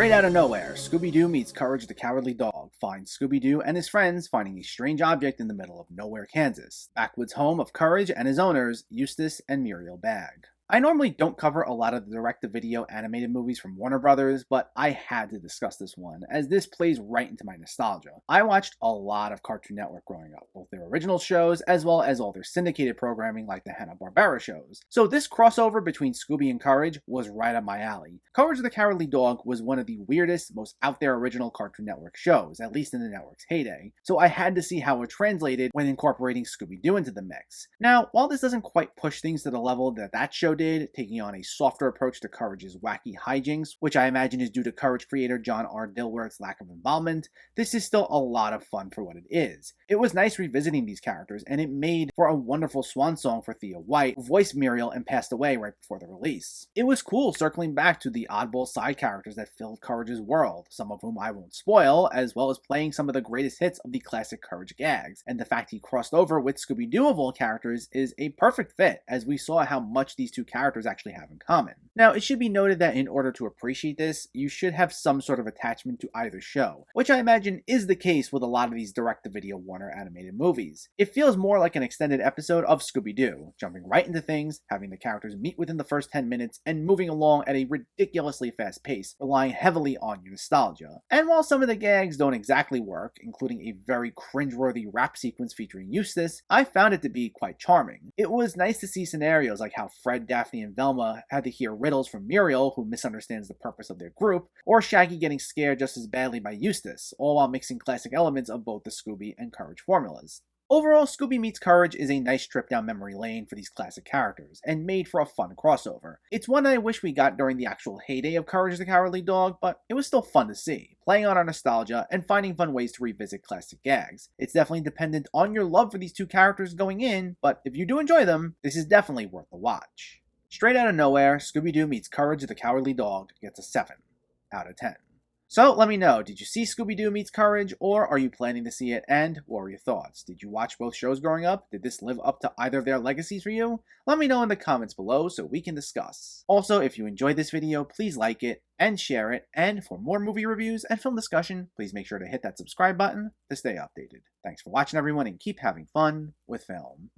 Straight Outta Nowhere, Scooby Doo meets Courage the Cowardly Dog finds Scooby Doo and his friends finding a strange object in the middle of nowhere, Kansas, backwoods home of Courage and his owners, Eustace and Muriel Bagge. I normally don't cover a lot of the direct-to-video animated movies from Warner Brothers, but I had to discuss this one, as this plays right into my nostalgia. I watched a lot of Cartoon Network growing up, both their original shows as well as all their syndicated programming like the Hanna-Barbera shows. So this crossover between Scooby and Courage was right up my alley. Courage the Cowardly Dog was one of the weirdest, most out-there original Cartoon Network shows, at least in the network's heyday, so I had to see how it translated when incorporating Scooby Doo into the mix. Now, while this doesn't quite push things to the level that show did, taking on a softer approach to Courage's wacky hijinks, which I imagine is due to Courage creator John R. Dilworth's lack of involvement, this is still a lot of fun for what it is. It was nice revisiting these characters, and it made for a wonderful swan song for Thea White, who voiced Muriel and passed away right before the release. It was cool circling back to the oddball side characters that filled Courage's world, some of whom I won't spoil, as well as playing some of the greatest hits of the classic Courage gags, and the fact he crossed over with Scooby Doo of all characters is a perfect fit, as we saw how much these two characters actually have in common. Now, it should be noted that in order to appreciate this, you should have some sort of attachment to either show, which I imagine is the case with a lot of these direct-to-video Warner animated movies. It feels more like an extended episode of Scooby Doo, jumping right into things, having the characters meet within the first 10 minutes, and moving along at a ridiculously fast pace, relying heavily on your nostalgia. And while some of the gags don't exactly work, including a very cringeworthy rap sequence featuring Eustace, I found it to be quite charming. It was nice to see scenarios like how Fred, Daphne, and Velma had to hear riddles from Muriel, who misunderstands the purpose of their group, or Shaggy getting scared just as badly by Eustace, all while mixing classic elements of both the Scooby and Courage formulas. Overall, Scooby Meets Courage is a nice trip down memory lane for these classic characters, and made for a fun crossover. It's one I wish we got during the actual heyday of Courage the Cowardly Dog, but it was still fun to see, playing on our nostalgia and finding fun ways to revisit classic gags. It's definitely dependent on your love for these two characters going in, but if you do enjoy them, this is definitely worth a watch. Straight Outta Nowhere, Scooby Doo Meets Courage the Cowardly Dog gets a 7 out of 10. So let me know, did you see Scooby Doo Meets Courage, or are you planning to see it, and what were your thoughts? Did you watch both shows growing up? Did this live up to either of their legacies for you? Let me know in the comments below so we can discuss. Also, if you enjoyed this video, please like it and share it, and for more movie reviews and film discussion, please make sure to hit that subscribe button to stay updated. Thanks for watching everyone, and keep having fun with film.